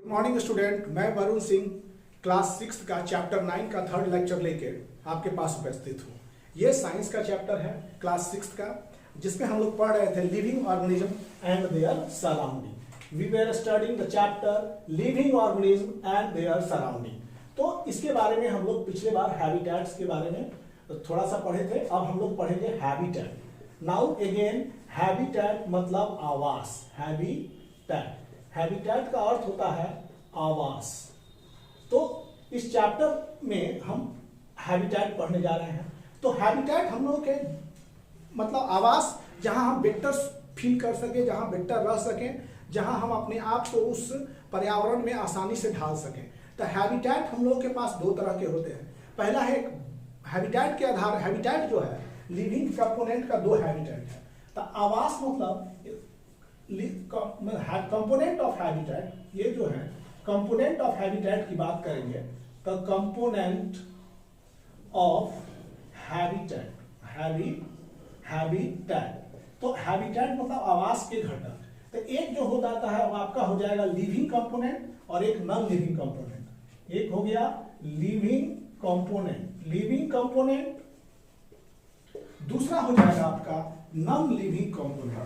Morning student, मैं Varun Singh class 6 का chapter 9 का थर्ड लेक्चर लेके आपके पास उपस्थित हूँ। ये साइंस का चैप्टर है क्लास 6 का, जिसमें हम लोग पढ़ रहे थे living organism and their surrounding. We were studying the chapter living organism and their surrounding. तो इसके बारे में हम लोग पिछले बार हैबिटेट्स के बारे में थोड़ा सा पढ़े थे। अब हम लोग पढ़ेंगे हैबिटेट। नाउ अगेन, हैबिटेट मतलब आवास। हैबिटेट का अर्थ होता है आवास। तो इस चैप्टर में हम हैबिटेट पढ़ने जा रहे हैं। तो हैबिटेट हम लोग के मतलब आवास, जहां हम बेटर फील कर सके, जहां बेटर रह सके, जहां हम अपने आप को उस पर्यावरण में आसानी से ढाल सकें। तो हैबिटेट हम लोग के पास दो तरह के होते हैं। पहला है हैबिटेट के आधार, हैबिटेट जो है लिविंग कंपोनेंट का दो हैबिटेट है। तो आवास मतलब कंपोनेंट ऑफ हैबिटेट, ये जो है कंपोनेंट ऑफ हैबिटेट की बात करेंगे तो कंपोनेंट ऑफ हैबिटेट, तो हैबिटेट मतलब आवास के घटक। तो एक जो हो जाता है वो आपका हो जाएगा लिविंग कंपोनेंट और एक नॉन लिविंग कंपोनेंट। एक हो गया लिविंग कंपोनेंट, दूसरा हो जाएगा आपका non living component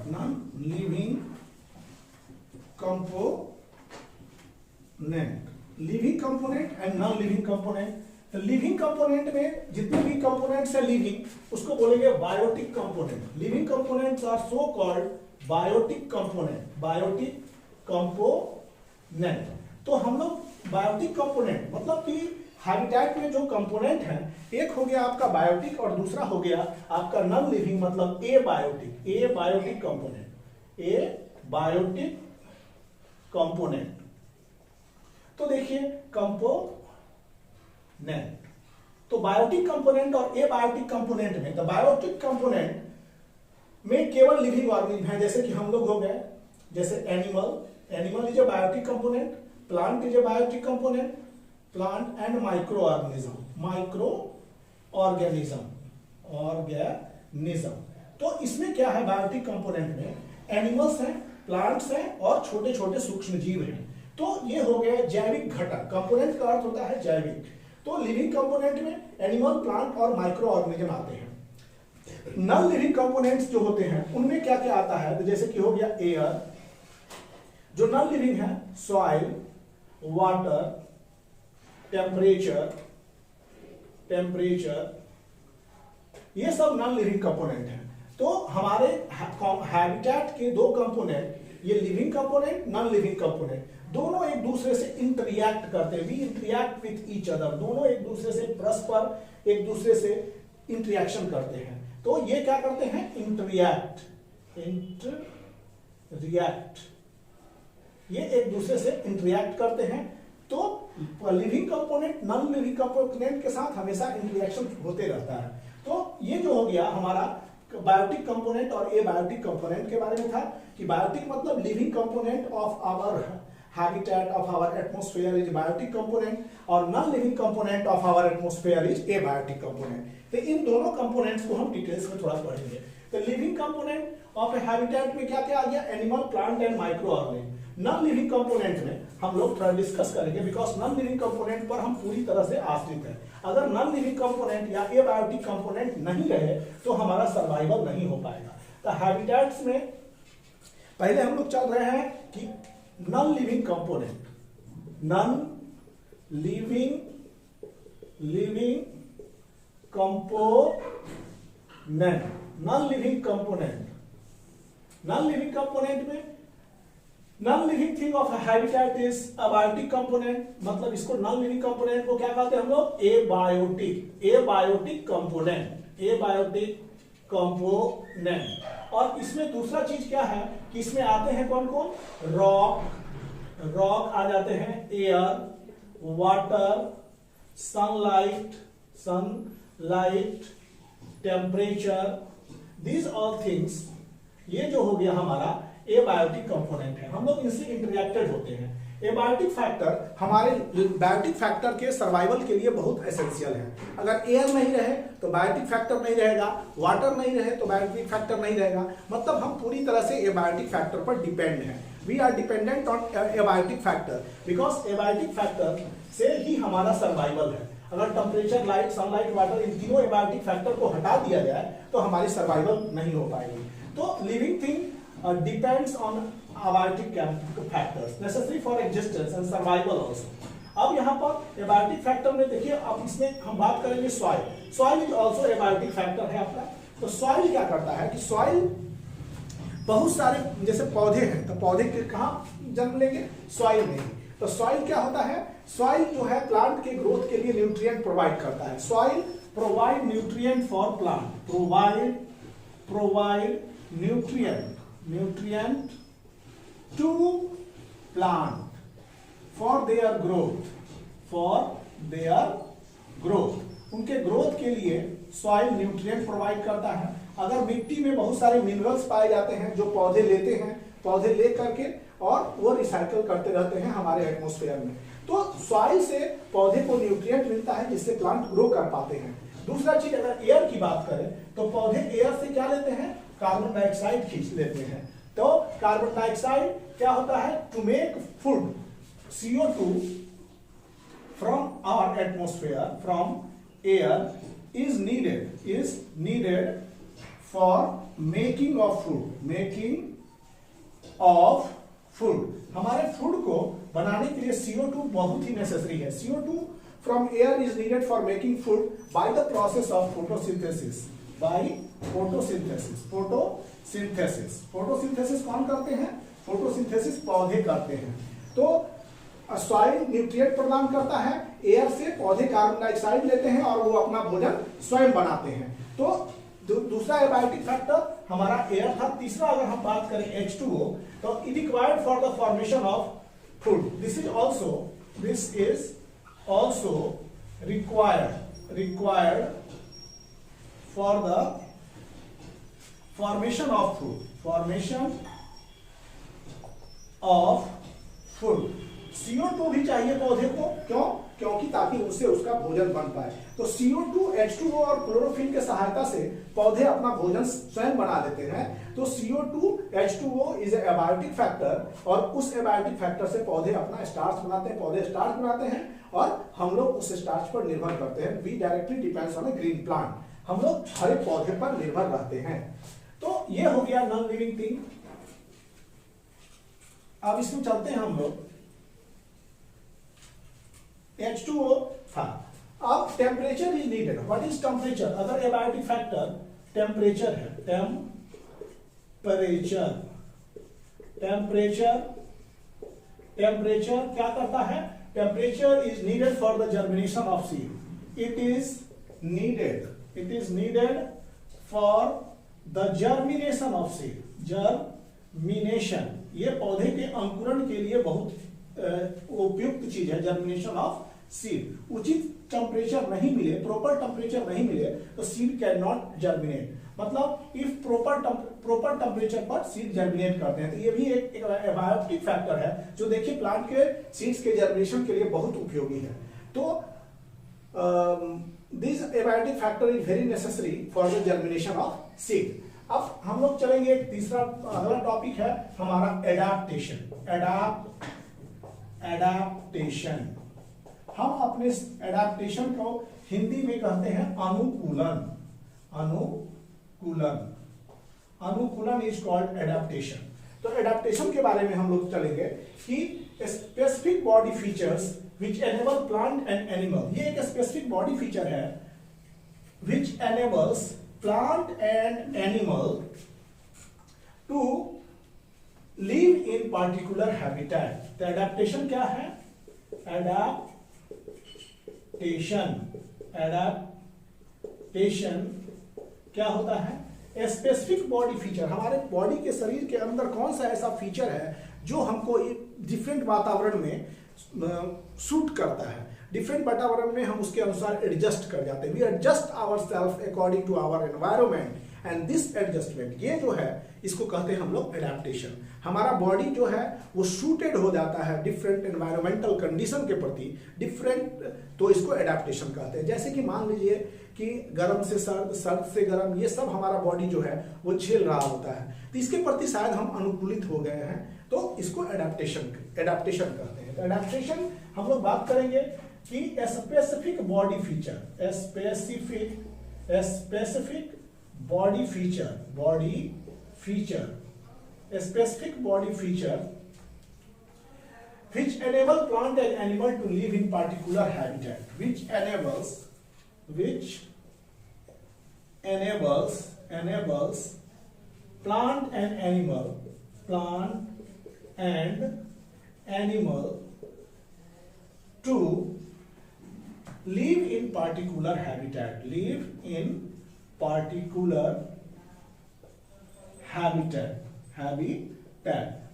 living component and non living component. तो लिविंग कंपोनेंट में जितने भी कंपोनेंट्स है लिविंग, उसको बोलेंगे biotic component. Living components are so called biotic component. तो हम लोग बायोटिक कंपोनेंट मतलब कि हैबिटेट में जो कंपोनेंट है, एक हो गया आपका बायोटिक और दूसरा हो गया आपका नॉन लिविंग मतलब एबायोटिक कंपोनेंट। तो देखिए कंपोनेंट, तो बायोटिक कंपोनेंट और एबायोटिक कंपोनेंट में, तो बायोटिक कंपोनेंट में केवल लिविंग ऑर्गेनिज्म है, जैसे कि हम लोग हो गए, जैसे animal is a biotic component, plant is a biotic component, plant and micro organism. तो इसमें क्या है बायोटिक कंपोनेंट में, एनिमल्स हैं, प्लांट्स हैं और छोटे छोटे सूक्ष्म जीव हैं। तो ये हो गया जैविक घटक। कंपोनेंट का अर्थ होता है जैविक। तो लिविंग कंपोनेंट में एनिमल, प्लांट और माइक्रो ऑर्गेनिज्म आते हैं। नॉन लिविंग कंपोनेंट्स जो होते हैं उनमें क्या क्या आता है, तो जैसे कि हो गया एयर, जो नॉन लिविंग है, सॉइल, वाटर, टेम्परेचर, ये सब नॉन लिविंग कंपोनेंट है। तो हमारे हैबिटेट के दो कंपोनेंट, ये living component, non living component, दोनों एक दूसरे से इंटरैक्ट करते हैं। We interact with each other, दोनों एक दूसरे से परस्पर एक दूसरे से इंटरैक्शन करते हैं। तो ये क्या करते हैं, इंटरैक्ट, ये एक दूसरे से इंटरैक्ट करते हैं। तो living component non living component के साथ हमेशा इंटरैक्शन होते रहता है। तो ये जो हो गया हमारा बायोटिक कंपोनेंट और एबायोटिक कंपोनेंट के बारे में था कि बायोटिक मतलब living component of our habitat of our atmosphere is biotic component और non living component of our atmosphere is abiotic component. तो इन दोनों कंपोनेंट्स को हम डिटेल्स में थोड़ा पढ़ेंगे। तो living component of A habitat में क्या क्या आ गया, animal, plant and micro organism. Non living component में हम लोग थोड़ा डिस्कस करेंगे, बिकॉज नॉन लिविंग कंपोनेंट पर हम पूरी तरह से आश्रित हैं। अगर नॉन लिविंग कंपोनेंट या एबायोटिक कंपोनेंट नहीं रहे तो हमारा सर्वाइवल नहीं हो पाएगा। तो हैबिटेट्स में पहले हम लोग चल रहे हैं कि non living component, non living component में non living thing of habitat is abiotic component. मतलब इसको नॉन लिविंग कंपोनेंट को क्या कहते हैं हम लोग, एबायोटिक कंपोनेंट। और इसमें दूसरा चीज क्या है कि इसमें आते हैं कौन कौन, रॉक आ जाते हैं, air, water, sunlight, temperature, these all things, ये जो हो गया हमारा एबायोटिक कंपोनेंट है। हम लोग इनसे इंटरैक्टेड होते हैं। एबायोटिक फैक्टर हमारे बायोटिक फैक्टर के सर्वाइवल के लिए बहुत एसेंशियल है। अगर एयर नहीं रहे तो बायोटिक फैक्टर नहीं रहेगा, वाटर नहीं रहे तो बायोटिक फैक्टर नहीं रहेगा। मतलब हम पूरी तरह से एबायोटिक फैक्टर पर डिपेंड हैं। We are dependent on abiotic factor because abiotic factor से ही हमारा सर्वाइवल है। अगर टेम्परेचर, लाइट, सनलाइट, वाटर, इन तीनों एबायोटिक फैक्टर को हटा दिया जाए तो हमारी सर्वाइवल नहीं हो पाएगी। तो living thing depends on abiotic factors necessary for existence and survival also। अब यहाँ पर abiotic factor में देखिए, अब इसमें हम बात करेंगे soil is also abiotic factor है आपका। तो soil क्या करता है कि soil बहुत सारे जैसे पौधे हैं तो पौधे के कहाँ जन्म लेंगे, soil में। तो soil क्या होता है, soil जो है प्लांट के ग्रोथ के लिए न्यूट्रिएंट प्रोवाइड करता है। soil provide nutrient for plant, provide nutrient to plant for their growth, उनके ग्रोथ के लिए सॉइल न्यूट्रिएंट प्रोवाइड करता है। अगर मिट्टी में बहुत सारे मिनरल्स पाए जाते हैं जो पौधे लेते हैं, पौधे ले करके और वो रिसाइकल करते रहते हैं हमारे एटमॉस्फेयर में, तो सॉइल से पौधे को न्यूट्रिएंट मिलता है जिससे प्लांट ग्रो कर पाते हैं। दूसरा चीज, अगर एयर की बात करें तो पौधे एयर से क्या लेते हैं, कार्बन डाइऑक्साइड खींच लेते हैं। तो कार्बन डाइऑक्साइड क्या होता है, to make food, CO2 from our atmosphere, from air is needed for making of food। हमारे फूड को बनाने के लिए CO2 बहुत ही नेसेसरी है। CO2 from air is needed for making food by the process of photosynthesis। Photosynthesis कौन करते हैं, फोटोसिंथेसिस पौधे करते हैं। तो सॉइल न्यूट्रिएंट प्रदान करता है, एयर से पौधे कार्बन डाइऑक्साइड लेते हैं और वो अपना भोजन स्वयं बनाते हैं। तो दूसरा एबायोटिक फैक्टर हमारा एयर था। तीसरा अगर हम बात करें H2O, तो it required for the formation of food. This is also required for the formation of food। CO2 भी चाहिए पौधे को, क्यों, क्योंकि ताकि उससे उसका भोजन बन पाए। तो CO2, H2O और क्लोरोफिल के सहायता से पौधे अपना भोजन स्वयं बना लेते हैं। तो CO2, H2O is abiotic factor, और उस एबायोटिक फैक्टर से पौधे अपना स्टार्च बनाते हैं, पौधे स्टार्च बनाते हैं और हम लोग उस स्टार्च पर निर्भर करते हैं। We directly depends on a green plant, हम लोग हरे पौधे पर निर्भर रहते हैं। तो ये हो गया नॉन लिविंग थिंग। अब इसमें चलते हैं हम लोग, H2O था। अब temperature is needed. What is temperature, अगर एबायोटिक फैक्टर टेम्परेचर है, टेम्परेचर क्या करता है, temperature is needed for the germination of seed. It is needed for the germination of seed। Germination ये पौधे के अंकुरण के लिए बहुत उपयुक्त चीज है। जर्मिनेशन ऑफ सीड, उचित टेम्परेचर नहीं मिले, प्रॉपर टेम्परेचर नहीं मिले तो सीड कैन नॉट जर्मिनेट। मतलब इफ प्रॉपर टेम्परेचर पर सीड जर्मिनेट करते हैं। तो ये भी एक एबायोटिक फैक्टर है जो देखिए प्लांट के सीड्स के जर्मिनेशन के लिए बहुत उपयोगी है। तो this abiotic factor is very necessary for the germination of seed. अब हम लोग चलेंगे, एक तीसरा अगला टॉपिक है हमारा एडाप्टेशन। एडाप्टेशन हम अपने एडाप्टेशन को हिंदी में कहते हैं अनुकूलन। अनुकूलन इज कॉल्ड एडाप्टेशन। तो एडाप्टेशन के बारे में हम लोग चलेंगे कि specific body features which enable plant and animal। ये एक स्पेसिफिक बॉडी फीचर है which enables plant and animal to live in particular habitat। तो एडाप्टेशन क्या है, एडाप्टेशन क्या होता है, स्पेसिफिक बॉडी फीचर। हमारे बॉडी के शरीर के अंदर कौन सा ऐसा फीचर है जो हमको डिफरेंट वातावरण में सूट करता है। डिफरेंट वातावरण में हम उसके अनुसार एडजस्ट कर जाते हैं। We adjust our self according to our environment and this adjustment, ये जो है इसको कहते हैं हम लोग एडेप्टेशन। हमारा बॉडी जो है वो सूटेड हो जाता है डिफरेंट एनवायरमेंटल कंडीशन के प्रति, डिफरेंट, तो इसको एडेप्टेशन कहते हैं। जैसे कि मान लीजिए कि गर्म से सर्द, सर्द से गर्म, ये सब हमारा बॉडी जो है वो झेल रहा होता है, तो इसके प्रति शायद हम अनुकूलित हो गए हैं, तो इसको एडेप्टेशन कहते हैं। तो एडेप्टेशन हम लोग बात करेंगे कि specific body feature, specific body feature which enable plant and animal to live in particular habitat, which enables plant and animal to live in particular habitat,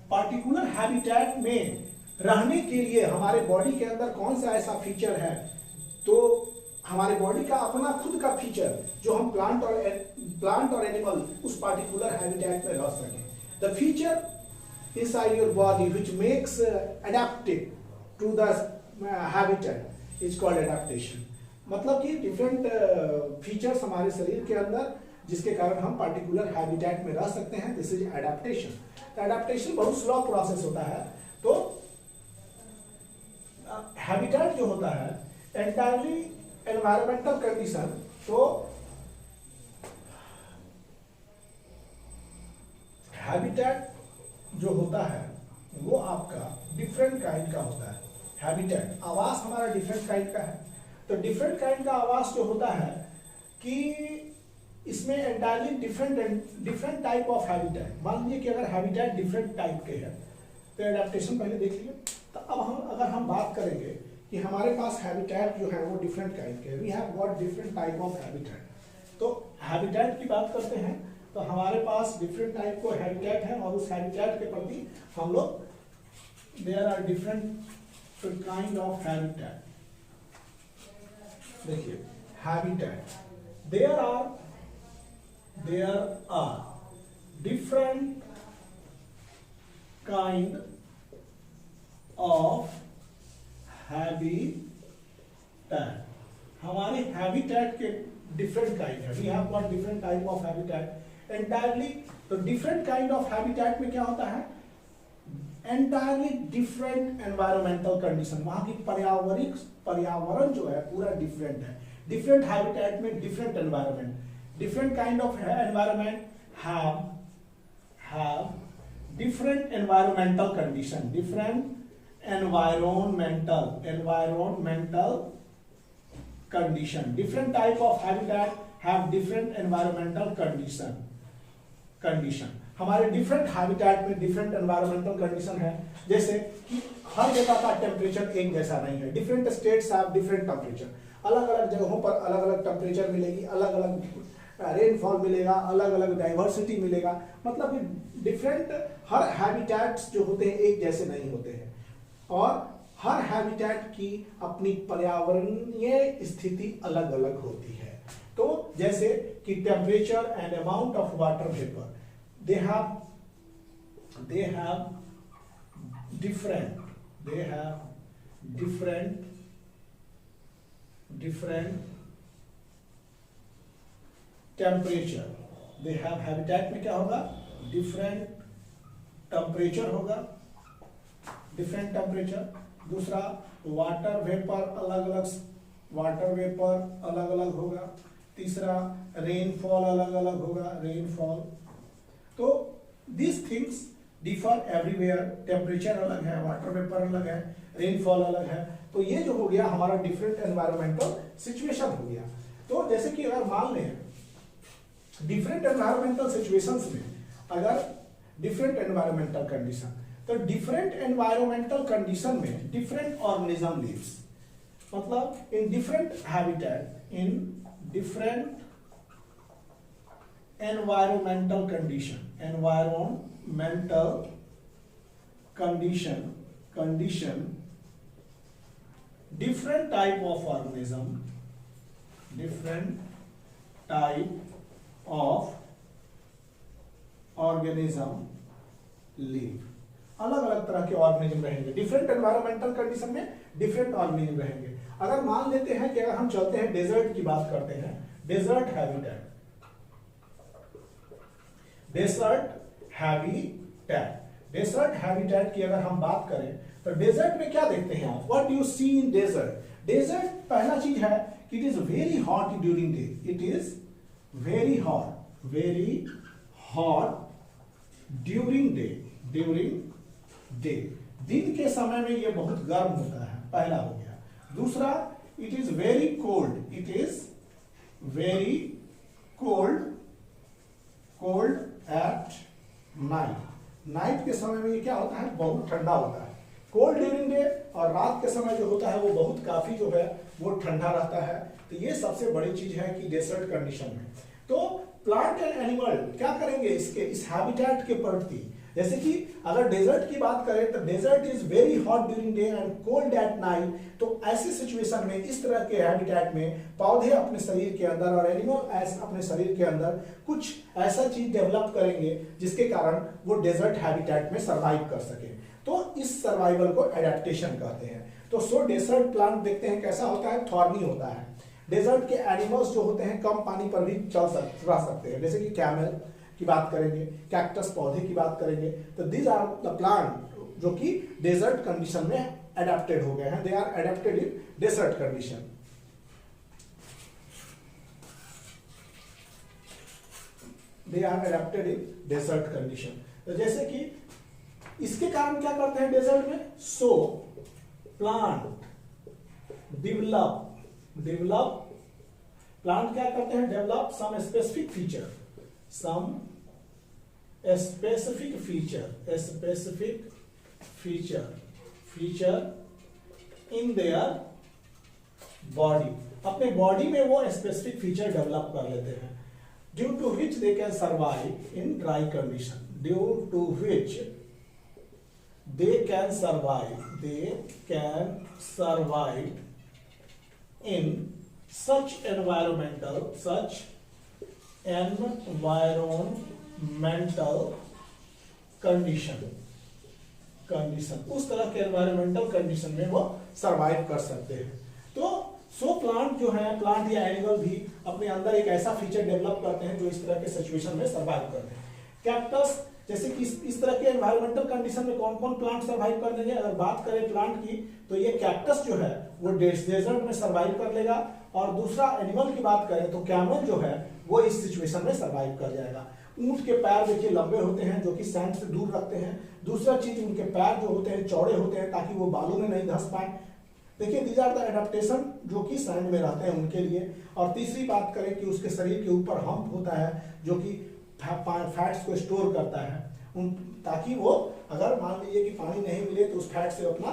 particular habitat में रहने के लिए हमारे बॉडी के अंदर कौन सा ऐसा फीचर है, तो हमारे बॉडी का अपना खुद का फीचर जो हम प्लांट और एनिमल उस पार्टिकुलर हैबिटेट में रह सकें। The feature inside your body which makes adaptive to the habitat is called adaptation। मतलब कि डिफरेंट फीचर्स हमारे शरीर के अंदर जिसके कारण हम पार्टिकुलर हैबिटेट में रह सकते हैं, दिस इज एडेप्टेशन। तो एडेप्टेशन बहुत स्लो प्रोसेस होता है। तो हैबिटेट जो होता है एंटायरली एनवायरमेंटल कंडीशन, तो हैबिटेट जो होता है वो आपका डिफरेंट काइंड का होता है। हैबिटेट, आवास हमारा डिफरेंट काइंड का है। तो डिफरेंट काइंड का आवास जो होता है कि इसमें entirely different type of habitat. मान लीजिए कि अगर हैबिटेट डिफरेंट टाइप के हैं तो एडेप्टेशन पहले देख लिए। तो अब अगर हम बात करेंगे कि हमारे पास हैबिटेट जो है वो डिफरेंट काइंड के, we have got different type of habitat. तो हैबिटेट की बात करते हैं तो हमारे पास डिफरेंट टाइप को हैबिटेट है और उस हैबिटेट के प्रति हम लोग, there are different kind of habitat. देखिए habitat, there are different kind of habitat. हमारे हैबिटेट के डिफरेंट काइंड है, we have got different type of habitat entirely. तो डिफरेंट काइंड ऑफ हैबिटेट में क्या होता है, एंटायरली डिफरेंट एनवायरमेंटल कंडीशन, वहां की पर्यावरण जो है पूरा डिफरेंट है। डिफरेंट हैबिटेट में different environment, different kind of environment have different environmental condition, different environmental condition, different type of habitat have different environmental condition। हमारे डिफरेंट हैबिटेट में डिफरेंट एनवायरमेंटल कंडीशन है, जैसे कि हर जगह का टेम्परेचर एक जैसा नहीं है। Different states have different temperature, अलग अलग जगहों पर अलग अलग टेम्परेचर मिलेगी, अलग अलग रेनफॉल मिलेगा, अलग अलग डाइवर्सिटी मिलेगा। मतलब कि डिफरेंट, हर हैबिटेट्स जो होते हैं एक जैसे नहीं होते हैं और हर हैबिटेट की अपनी पर्यावरणीय स्थिति अलग अलग होती है। तो जैसे कि temperature and amount of water vapour, they have different temperature, they have, habitat में क्या होगा, डिफरेंट टेम्परेचर होगा, डिफरेंट टेम्परेचर। दूसरा वाटर वेपर अलग अलग होगा। तीसरा रेनफॉल अलग अलग होगा, रेनफॉल। तो this things differ everywhere, temperature अलग है, वाटर वेपर अलग है, रेनफॉल अलग है। तो ये जो हो गया हमारा डिफरेंट एनवायरमेंटल सिचुएशन हो गया। तो जैसे कि अगर मान लें डिफरेंट एनवायरमेंटल सिचुएशंस में अगर डिफरेंट एनवायरमेंटल कंडीशन, तो डिफरेंट एनवायरमेंटल कंडीशन में डिफरेंट ऑर्गेनिज्म लिव्स, मतलब in different habitat, in different environmental condition, different type of organism organism live. अलग अलग तरह के ऑर्गेनिज्म रहेंगे, डिफरेंट एनवायरमेंटल कंडीशन में डिफरेंट ऑर्गेनिज्म रहेंगे। अगर मान लेते हैं कि अगर हम चलते हैं डेजर्ट की बात करते हैं, desert habitat, desert habitat, desert habitat की अगर हम बात करें तो डेजर्ट में क्या देखते हैं आप, what you see in desert. Desert पहला चीज है कि it is very hot during day, it is very hot during day, during day, दिन के समय में ये बहुत गर्म होता है, पहला हो गया। दूसरा, it is very cold, it is very cold at night, night के समय में ये क्या होता है, बहुत ठंडा होता है। कोल्ड ड्यूरिंग डे, और रात के समय जो होता है वो बहुत काफी जो है वो ठंडा रहता है। तो ये सबसे बड़ी चीज है कि डेजर्ट कंडीशन में। तो प्लांट एंड एनिमल क्या करेंगे इसके, इस हैबिटेट के प्रति, जैसे कि अगर डेजर्ट की बात करें तो desert is very hot during day and cold at night. तो ऐसी सिचुएशन में, इस तरह के हैबिटेट में पौधे अपने शरीर के अंदर और एनिमल अपने शरीर के अंदर कुछ ऐसा चीज डेवलप करेंगे जिसके कारण वो डेजर्ट हैबिटेट में सर्वाइव कर सके। तो इस सर्वाइवल को एडेप्टेशन कहते हैं। तो सो डेजर्ट प्लांट देखते हैं कैसा होता है, थॉर्नी होता है। डेजर्ट के एनिमल्स जो होते हैं कम पानी पर भी रह सकते हैं, जैसे कि कैमल की बात करेंगे, कैक्टस पौधे की बात करेंगे। तो दीज आर द प्लांट जो कि डेजर्ट कंडीशन में एडेप्टेड हो गए हैं, they are adapted in desert condition. They are adapted in desert condition. तो जैसे कि इसके कारण क्या करते हैं डेजर्ट में, सो प्लांट डेवलप, प्लांट क्या करते हैं, develop some specific feature, some specific feature in their body, अपने बॉडी में वो स्पेसिफिक फीचर डेवलप कर लेते हैं, due to which they can survive in dry condition, due to which they can survive in such environmental condition, उस तरह के environmental condition में वो सरवाइव कर सकते हैं। तो सो प्लांट जो है, प्लांट या एनिमल भी अपने अंदर एक ऐसा फीचर डेवलप करते हैं जो इस तरह के सिचुएशन में सरवाइव करते हैं। कैक्टस, जैसे कि इस तरह के एनवायरमेंटल कंडीशन में कौन कौन प्लांट सरवाइव कर लेंगे, अगर बात करें प्लांट की तो ये कैक्टस जो है वो डेजर्ट में सरवाइव कर लेगा। और दूसरा एनिमल की बात करें तो कैमल जो है वो इस सिचुएशन में सरवाइव कर जाएगा। ऊंट के पैर देखिए लंबे होते हैं जो कि सैंड से दूर रखते हैं। दूसरा चीज, उनके पैर जो होते हैं चौड़े होते हैं ताकि वो बालू में नहीं धंस पाए। देखिए दीज आर द एडेप्टेशन जो कि सैंड में रहते हैं उनके लिए। और तीसरी बात करें कि उसके शरीर के ऊपर हम्प होता है जो कि फैट्स को स्टोर करता है, ताकि वो अगर मान लीजिए कि पानी नहीं मिले तो उस फैट से अपना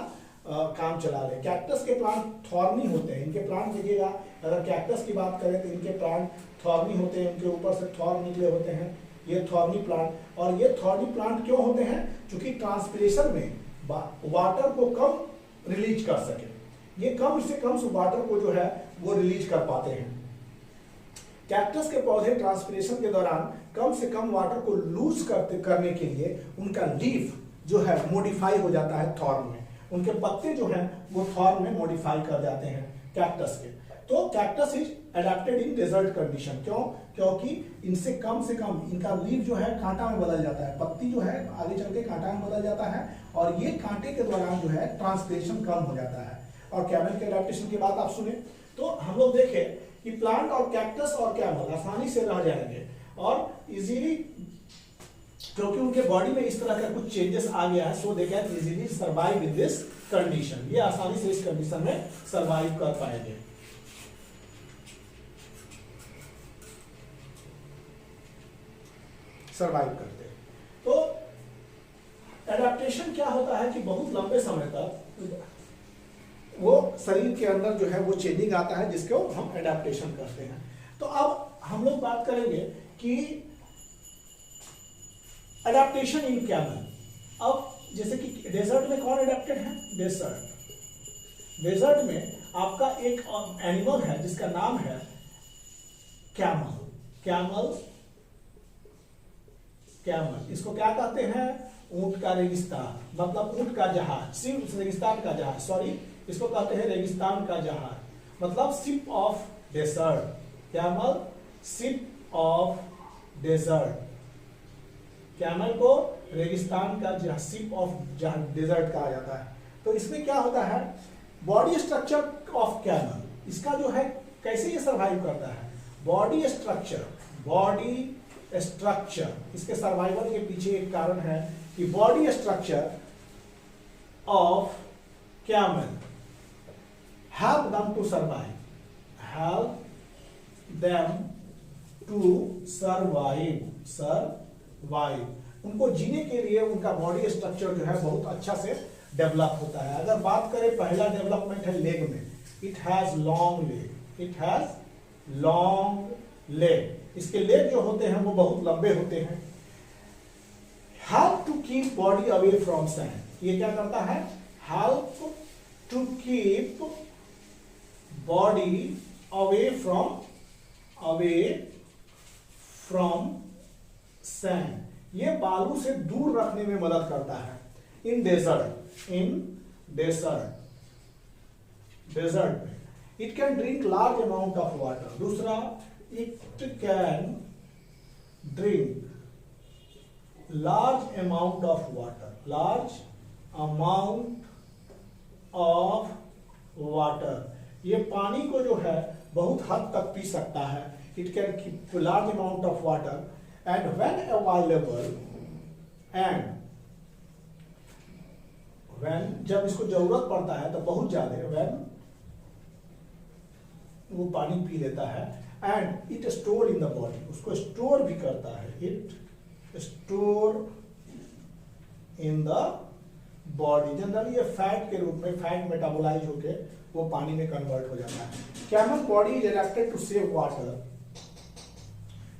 काम चला ले। कैक्टस के प्लांट थॉर्नी होते हैं, इनके प्लांट देखिएगा, अगर कैक्टस की बात करें तो इनके प्लांट थॉर्नी होते हैं, इनके ऊपर से थॉर्न निकले होते हैं, ये थॉर्नी प्लांट। और ये थॉर्नी प्लांट क्यों होते हैं, क्योंकि ट्रांसपिरेशन में वाटर को कम रिलीज कर सके, ये कम से कम वाटर को जो है वो रिलीज कर पाते हैं। कैक्टस के पौधे ट्रांसपिरेशन के दौरान कम से कम वाटर को लूज करने के लिए उनका लीफ जो है मॉडिफाई हो जाता है थॉर्न में, उनके पत्ते जो हैं वो थॉर्न में मॉडिफाई कर जाते हैं कैक्टस के। तो cactus is adapted in desert condition, क्यों, क्योंकि इनसे कम इनका लीफ जो है कांटा में बदल जाता है, पत्ती जो है आगे चल के कांटा में बदल जाता है, और ये कांटे के दौरान जो है ट्रांसपिरेशन कम हो जाता है। और कैमल के एडेप्टेशन की बात आप सुने तो हम लोग देखें कि प्लांट और कैक्टस और कैमल आसानी से रह जाएंगे और इजीली, क्योंकि उनके बॉडी में इस तरह का कुछ चेंजेस आ गया है, so they can easily survive in this condition, ये आसानी से इस कंडीशन में सर्वाइव कर पाएंगे। सर्वाइव करते हैं। तो एडेप्टेशन क्या होता है कि बहुत लंबे समय तक वो शरीर के अंदर जो है वो चेंजिंग आता है जिसको हम एडेप्टेशन करते हैं। तो अब हम लोग बात करेंगे कि एडेप्टेशन इन कैमल। अब जैसे कि डेजर्ट में कौन एडेप्टेड है, डेजर्ट में आपका एक एनिमल है जिसका नाम है कैमल कैमल, इसको क्या कहते हैं? ऊंट का रेगिस्तान, मतलब ऊंट का जहाज, सिर्फ रेगिस्तान का जहाज, सॉरी, इसको कहते हैं रेगिस्तान का जहाज, मतलब ship of desert. Camel ship of desert, camel को रेगिस्तान का शिप ऑफ डेजर्ट कहा जाता है। तो इसमें क्या होता है? बॉडी स्ट्रक्चर ऑफ कैमल, इसका जो है कैसे ये सर्वाइव करता है? बॉडी स्ट्रक्चर, इसके सर्वाइवल के पीछे एक कारण है कि body structure of camel help them to survive, उनको जीने के लिए उनका बॉडी स्ट्रक्चर जो है बहुत अच्छा से डेवलप होता है। अगर बात करें, पहला डेवलपमेंट है लेग में, इट हैज लॉन्ग लेग, इसके लेग जो होते हैं वो बहुत लंबे होते हैं। Help to keep body away from sand, ये क्या करता है? Help to keep body away from sand, ये बालू से दूर रखने में मदद करता है। इन डेजर्ट में it can drink large amount of water, दूसरा it can drink large amount of water, ये पानी को जो है बहुत हद तक पी सकता है। It can keep large amount of water and when available, जब इसको जरूरत पड़ता है तो बहुत ज्यादा, व्हेन वो पानी पी लेता है। And it store in the body, उसको स्टोर भी करता है, it store in the body. Generally ये फैट के रूप में, फैट मेटाबोलाइज होके वो पानी में कन्वर्ट हो जाता है। Camel body is adapted to save water,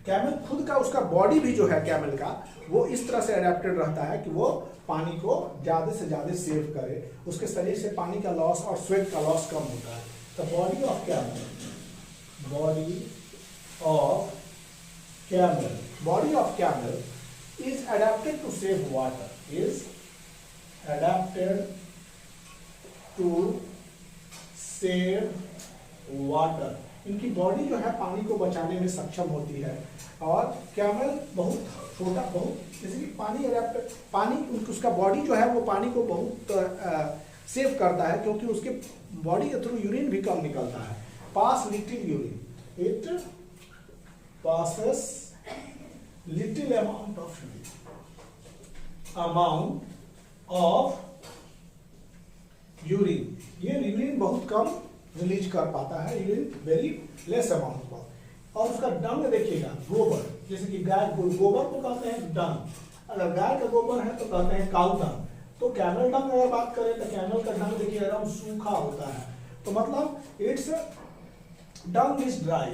camel खुद का, उसका बॉडी भी जो है कैमल का, वो इस तरह से एडेप्टेड रहता है कि वो पानी को ज्यादा से ज्यादा सेव करे, उसके शरीर से पानी का लॉस और स्वेट का लॉस कम होता है। तो body of camel is adapted to save water, is adapted to save water, इनकी बॉडी जो है पानी को बचाने में सक्षम होती है। और कैमल बहुत छोटा, बहुत जैसे कि पानी उसका बॉडी जो है वो पानी को बहुत सेव करता है, क्योंकि उसके बॉडी के थ्रू यूरिन भी कम निकलता है। Pass little urine, it passes little amount of urine, ये यूरिन बहुत कम रिलीज कर पाता है, urine very less amount of. और उसका डंग देखिएगा, गोबर, जैसे कि गाय गोबर को कहते हैं डंग, अगर गाय का गोबर है तो कहते हैं काउ डंग। तो कैमल डंग अगर बात करें तो कैमल का डंग देखिए एकदम सूखा होता है, तो मतलब इट्स डंग इज ड्राई,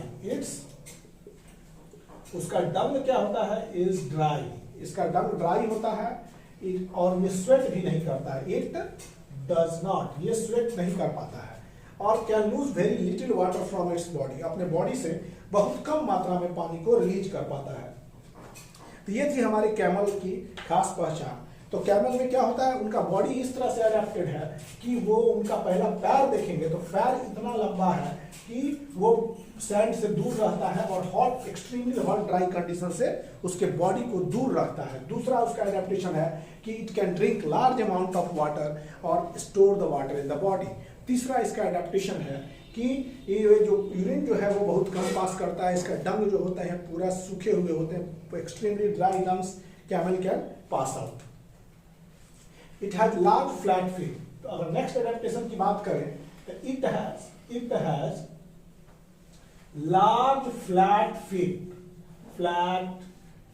उसका डंग क्या होता है? इज ड्राई, इसका डंग ड्राई होता है। और ये स्वेट भी नहीं करता है, इट डज नॉट, ये स्वेट नहीं कर पाता है। और can lose very little water from its body, अपने बॉडी से बहुत कम मात्रा में पानी को रिलीज कर पाता है। तो ये थी हमारे कैमल की खास पहचान। तो कैमल में क्या होता है, उनका बॉडी इस तरह से अडेप्टेड है कि वो, उनका पहला पैर देखेंगे तो पैर इतना लंबा है कि वो सैंड से दूर रहता है और hot, extremely hot dry condition से उसके बॉडी को दूर रखता है। दूसरा उसका एडेप्टेशन है कि it can drink large amount of water और store the water in the body. तीसरा इसका एडेप्टेशन है कि ये जो यूरिन जो है वो बहुत कम पास करता है, इसका डंग जो होता है पूरा सूखे हुए होते हैं, extremely dry dungs camel can pass out. It has large flat feet, तो अगर नेक्स्ट एडेप्टेशन की बात करें तो it has large flat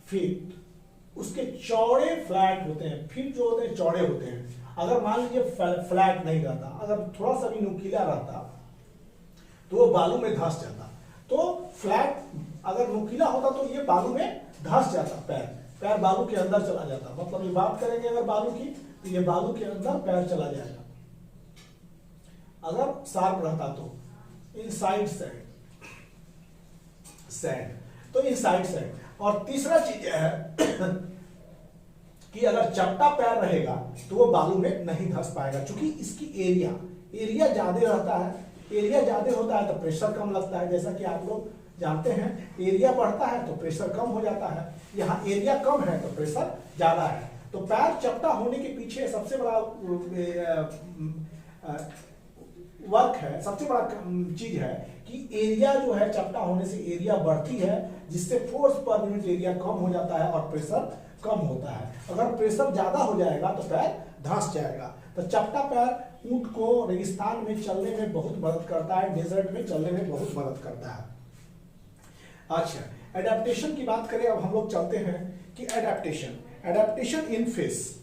feet, उसके चौड़े फ्लैट होते हैं, फीट जो होते हैं चौड़े होते हैं। अगर मान लीजिए फ्लैट नहीं रहता, अगर थोड़ा सा भी नुकीला रहता तो वो बालू में धंस जाता। तो फ्लैट अगर नुकीला होता तो ये बालू में धंस जाता, पैर बालू के अंदर चला जाता। मतलब ये बात करेंगे अगर बालू की, तो ये बालू के अंदर पैर चला जाएगा। अगर शार्प रहता तो इनसाइड सैंड, तो इनसाइड सैंड। और तीसरा चीज है कि अगर चपटा पैर रहेगा तो वो बालू में नहीं धंस पाएगा, क्योंकि इसकी एरिया ज्यादा रहता है। एरिया ज्यादा होता है तो प्रेशर कम लगता है, जैसा कि आप लोग जानते हैं एरिया बढ़ता है तो प्रेशर कम हो जाता है। यहाँ एरिया कम है तो प्रेशर ज्यादा है। तो पैर चपटा होने के पीछे सबसे बड़ा वर्क है, सबसे बड़ा चीज है कि एरिया जो है चपटा होने से एरिया बढ़ती है, जिससे फोर्स पर यूनिट एरिया कम हो जाता है और प्रेशर कम होता है। अगर प्रेशर ज्यादा हो जाएगा तो पैर धंस जाएगा। तो चपटा पैर ऊंट को रेगिस्तान में चलने में बहुत मदद करता है, डेजर्ट में चलने में बहुत मदद करता है। अच्छा, एडेप्टेशन की बात करें, अब हम लोग चलते हैं कि एडेप्टेशन इन फिश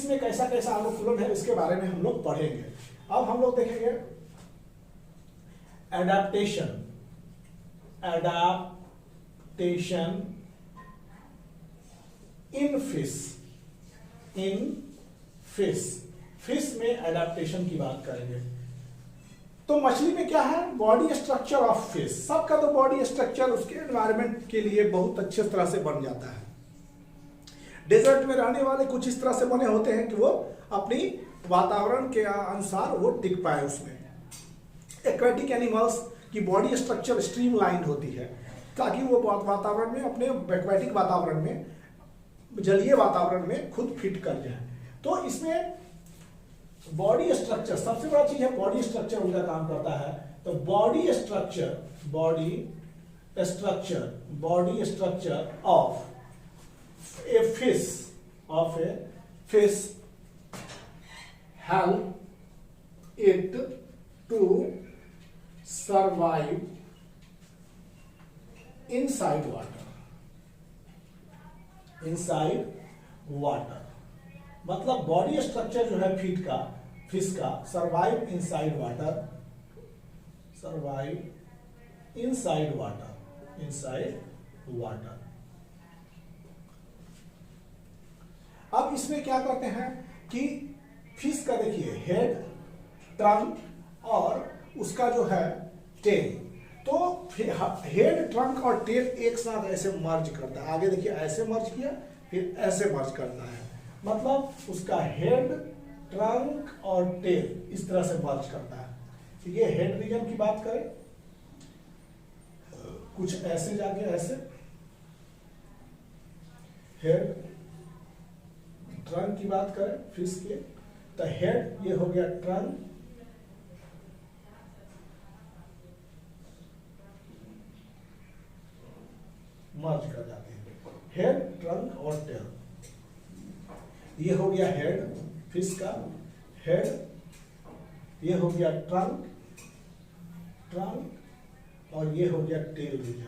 में कैसा कैसा अनुकूलन है, इसके बारे में हम लोग पढ़ेंगे। अब हम लोग देखेंगे एडेप्टेशन इन फिश में एडेप्टेशन की बात करेंगे। तो मछली में क्या है, बॉडी स्ट्रक्चर ऑफ फिश, सबका तो बॉडी स्ट्रक्चर उसके एनवायरनमेंट के लिए बहुत अच्छे तरह से बन जाता है। डेजर्ट में रहने वाले कुछ इस तरह से बने होते हैं कि वो अपनी वातावरण के अनुसार वो टिक पाए उसमें। एक्वेटिक एनिमल्स की बॉडी स्ट्रक्चर स्ट्रीमलाइन होती है ताकि वो वातावरण में, अपने एक्वेटिक वातावरण में, जलीय वातावरण में खुद फिट कर जाए। तो इसमें बॉडी स्ट्रक्चर सबसे बड़ा चीज है, बॉडी स्ट्रक्चर उनका काम करता है। तो body structure of a fish help it to survive inside water। मतलब बॉडी स्ट्रक्चर जो है फिश का सर्वाइव इनसाइड वाटर। अब इसमें क्या करते हैं कि फिश का देखिए हेड, ट्रंक और उसका जो है टेल। तो हेड, ट्रंक और टेल एक साथ ऐसे मर्ज करता है। आगे देखिए ऐसे मर्ज किया, फिर ऐसे मर्ज करता है, मतलब उसका हेड, ट्रंक और टेल इस तरह से मर्ज करता है। तो ये हेड रीजन की बात करें, कुछ ऐसे जाके ऐसे हेड, ट्रंक की बात करें फिश के, तो हेड ये हो गया ट्रंक, मर्ज कर जाते हैं हेड, ट्रंक और टेल। ये हो गया हेड फिश का, हेड ये हो गया ट्रंक और ये हो गया टेल रीजन।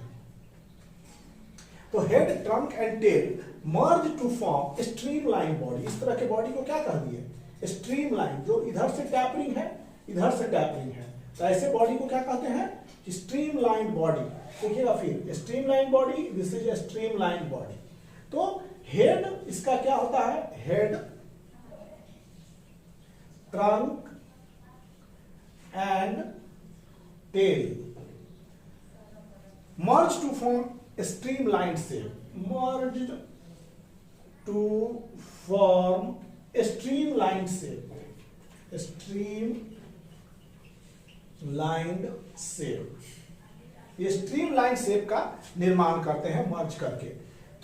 तो head, trunk and tail merge to form streamline body. इस तरह के बॉडी को क्या कह दिए, स्ट्रीमलाइन, जो इधर से टैपरिंग है, इधर से टैपरिंग है। तो ऐसे बॉडी को क्या कहते हैं, स्ट्रीमलाइन बॉडी। देखिएगा फिर streamline body, this is a streamline body. तो हेड इसका क्या होता है, head, trunk and tail merge to form streamline shape, merged to form a streamlined shape। ये स्ट्रीमलाइन शेप का निर्माण करते हैं मर्ज करके।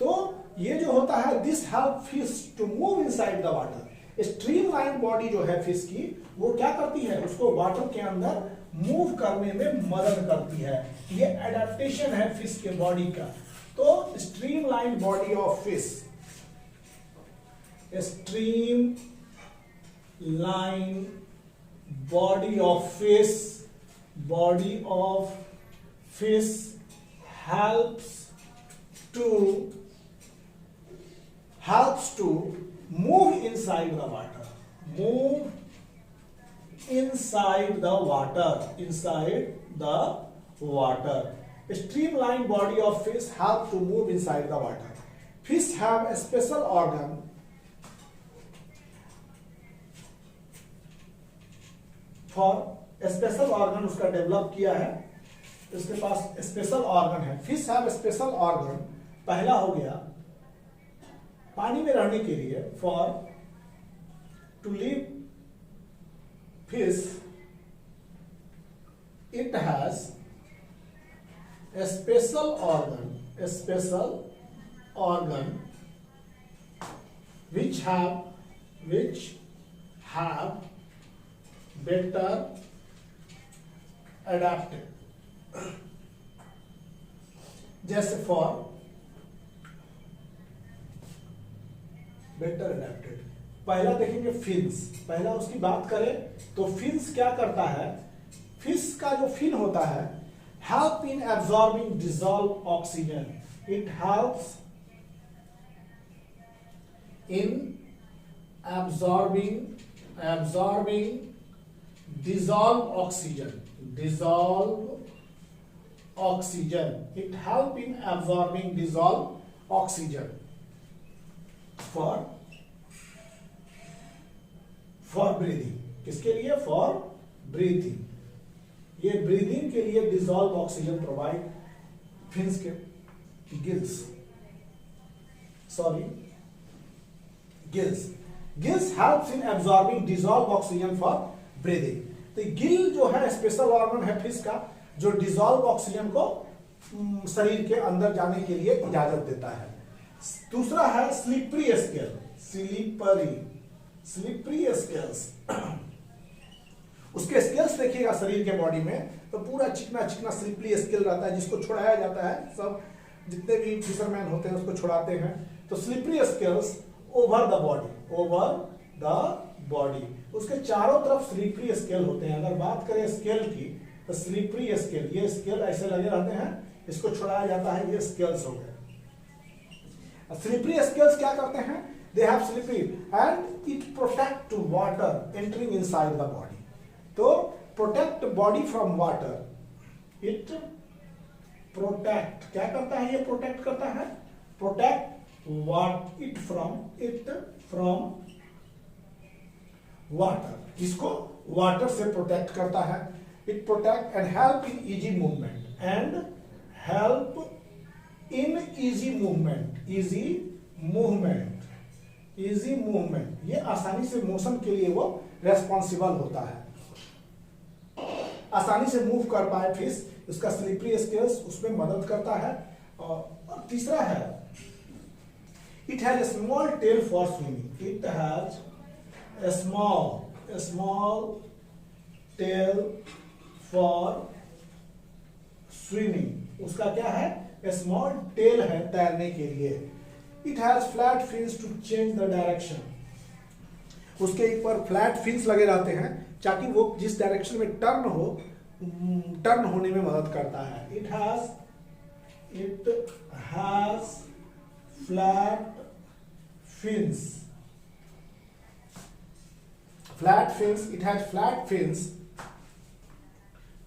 तो ये जो होता है, this help fish to move inside the water. Streamline body जो है फिश की, वो क्या करती है, उसको वाटर के अंदर मूव करने में मदद करती है। ये एडेप्टेशन है फिश के बॉडी का। तो streamline body of fish, streamline body of fish helps to move inside the water। Streamlined body of fish help to move inside the water। Fish have a special organ उसका develop किया है, इसके पास special organ है। Fish have special organ. पहला हो गया पानी में रहने के लिए, for to live fish it has a special organ which have better adapted. जैसे for better adapted, पहला देखेंगे फिन्स। पहला उसकी बात करें तो फिन्स क्या करता है, फिश का जो फिन होता है, help in absorbing dissolved oxygen. It helps in absorbing dissolved oxygen. It help in absorbing dissolved oxygen for breathing. किसके लिए? For breathing. ये ब्रीदिंग के लिए डिजॉल्व ऑक्सीजन प्रोवाइड फिन्स के gills helps in absorbing dissolve oxygen for breathing. तो गिल जो है special organ है फिश का, जो डिजॉल्व ऑक्सीजन को शरीर के अंदर जाने के लिए इजाजत देता है। दूसरा है स्लिपरी स्केल, स्लिपरी स्केल्स। उसके स्केल्स देखिएगा शरीर के बॉडी में तो पूरा चिकना चिकना स्लिपरी स्केल रहता है, जिसको छुड़ाया जाता है। सब जितने भी फिशरमैन होते हैं उसको छुड़ाते हैं। तो slippery scales over the body, उसके चारों तरफ स्लिपरी स्केल होते हैं। अगर बात करें स्केल की तो स्लिपरी स्केल, ये स्केल ऐसे लगे रहते हैं, इसको छुड़ाया जाता है, ये स्केल्स हो गए। स्लिपरी स्केल्स क्या करते हैं? They have slippery and it protect to water entering inside the body. तो protect body from water, it protect, क्या करता है? ये प्रोटेक्ट करता है, प्रोटेक्ट इट फ्रॉम वाटर, इसको वाटर से प्रोटेक्ट करता है। It protect and help in easy movement, ये आसानी से मोशन के लिए वो रेस्पॉन्सिबल होता है, आसानी से मूव कर पाए फिश, उसका स्लिपरी स्केल्स उसमें मदद करता है। और तीसरा है it has a small tell for swimming, it has a small tell for swimming, उसका क्या है? ए स्मॉल टेल है तैरने के लिए। It has flat fins to change the direction, उसके ऊपर फ्लैट फिन्स लगे रहते हैं ताकि वो जिस डायरेक्शन में टर्न होने में मदद करता है। It has flat fins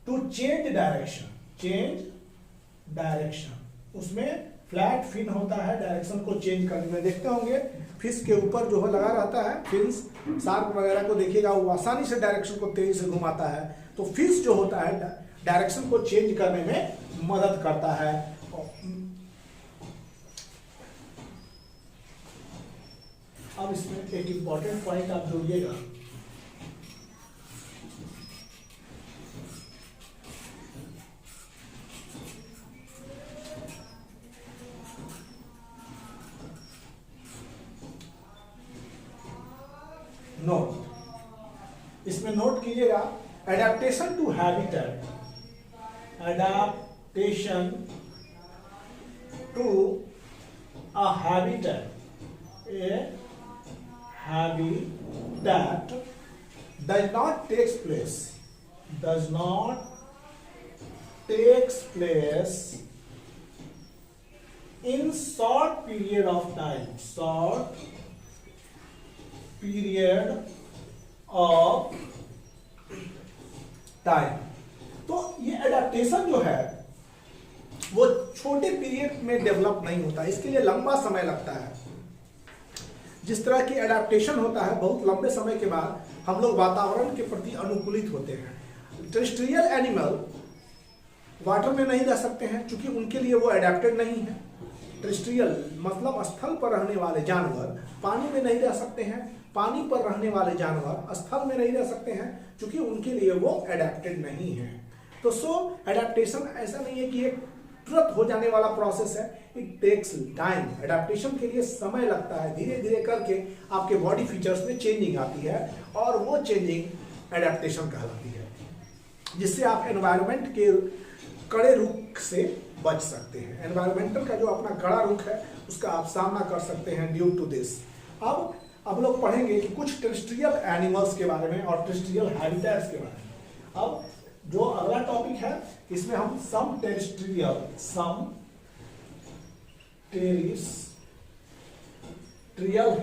to change direction, उसमें फ्लैट फिन होता है डायरेक्शन को चेंज करने में। देखते होंगे फिश के ऊपर जो है लगा रहता है फिन्स, शार्क वगैरह को देखिएगा वो आसानी से डायरेक्शन को तेजी से घुमाता है। तो फिश जो होता है डायरेक्शन को चेंज करने में मदद करता है। अब इसमें एक इंपॉर्टेंट पॉइंट आप जोड़िएगा, नोट, इसमें नोट कीजिएगा adaptation to habitat, adaptation to a habitat, a habitat does not takes place in short period of time, तो ये एडेप्टेशन जो है वो छोटे पीरियड में डेवलप नहीं होता, इसके लिए लंबा समय लगता है। जिस तरह की एडेप्टेशन होता है बहुत लंबे समय के बाद हम लोग वातावरण के प्रति अनुकूलित होते हैं। टेरेस्ट्रियल एनिमल वाटर में नहीं रह सकते हैं क्योंकि उनके लिए वो एडेप्टेड नहीं है। टेरेस्ट्रियल मतलब स्थल पर रहने वाले जानवर पानी में नहीं रह सकते हैं, पानी पर रहने वाले जानवर स्थल में नहीं रह सकते हैं, क्योंकि उनके लिए वो एडेप्टेड नहीं है। तो एडेप्टेशन ऐसा नहीं है कि एक तुरंत हो जाने वाला प्रोसेस है, इट टेक्स टाइम। एडेप्टेशन के लिए समय लगता है, धीरे धीरे करके आपके बॉडी फीचर्स में चेंजिंग आती है और वो चेंजिंग एडेप्टेशन कहलाती है, जिससे आप एनवायरनमेंट के कड़े रुख से बच सकते हैं। एनवायरमेंटल का जो अपना कड़ा रुख है उसका आप सामना कर सकते हैं ड्यू टू दिस। अब लोग पढ़ेंगे कि कुछ टेरेस्ट्रियल एनिमल्स के बारे में और टेरेस्ट्रियल हैबिटेट्स के बारे में। अब जो अगला टॉपिक है इसमें हम सम टेरेस्ट्रियल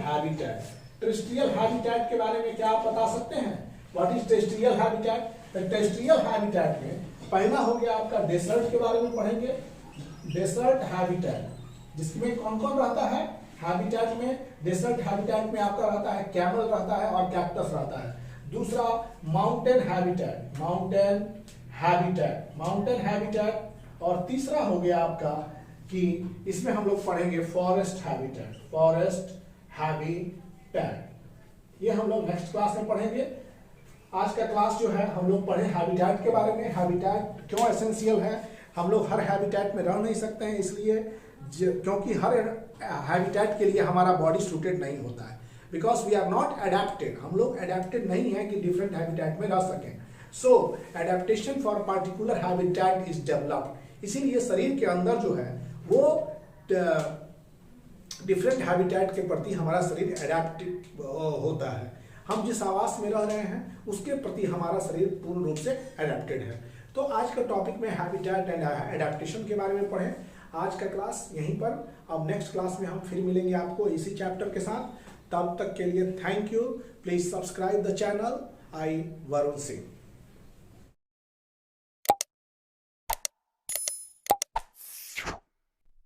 हैबिटेट, टेरेस्ट्रियल हैबिटेट के बारे में क्या आप बता सकते हैं? What is terrestrial habitat? Terrestrial habitat में पहला हो गया आपका डेजर्ट के बारे में पढ़ेंगे। डेजर्ट हैबिटेट, जिसमें कौन कौन रहता है हैबिटेट में? डेजर्ट हैबिटेट में आपका रहता है कैमल रहता है और कैक्टस रहता है। दूसरा माउंटेन हैबिटेट और तीसरा हो गया आपका कि इसमें हम लोग पढ़ेंगे फॉरेस्ट हैबिटेट। ये हम लोग नेक्स्ट क्लास में पढ़ेंगे। आज का क्लास जो है हम लोग पढ़े हैबिटेट के बारे में, हैबिटेट क्यों एसेंशियल है। हम लोग हर हैबिटेट में रह नहीं सकते हैं, इसलिए क्योंकि हर हैबिटेट के लिए हमारा बॉडी सूटेड नहीं होता है, because we are not adapted. हम लोग एडेप्टेड नहीं है कि डिफरेंट हैबिटेट में रह सकें। So adaptation for particular habitat is developed. इसीलिए शरीर के अंदर जो है वो डिफरेंट हैबिटेट के प्रति हमारा शरीर एडेप्टिव होता है। हम जिस आवास में रह रहे हैं उसके प्रति हमारा शरीर पूर्ण रूप से एडेप्टेड है। तो आज का टॉपिक में हैबिटेट एंड एडेप्टेशन के बारे में पढ़ें। आज का क्लास यहीं पर, अब नेक्स्ट क्लास में हम फिर मिलेंगे आपको इसी चैप्टर के साथ। तब तक के लिए thank you. Please subscribe the channel. I Varun Singh.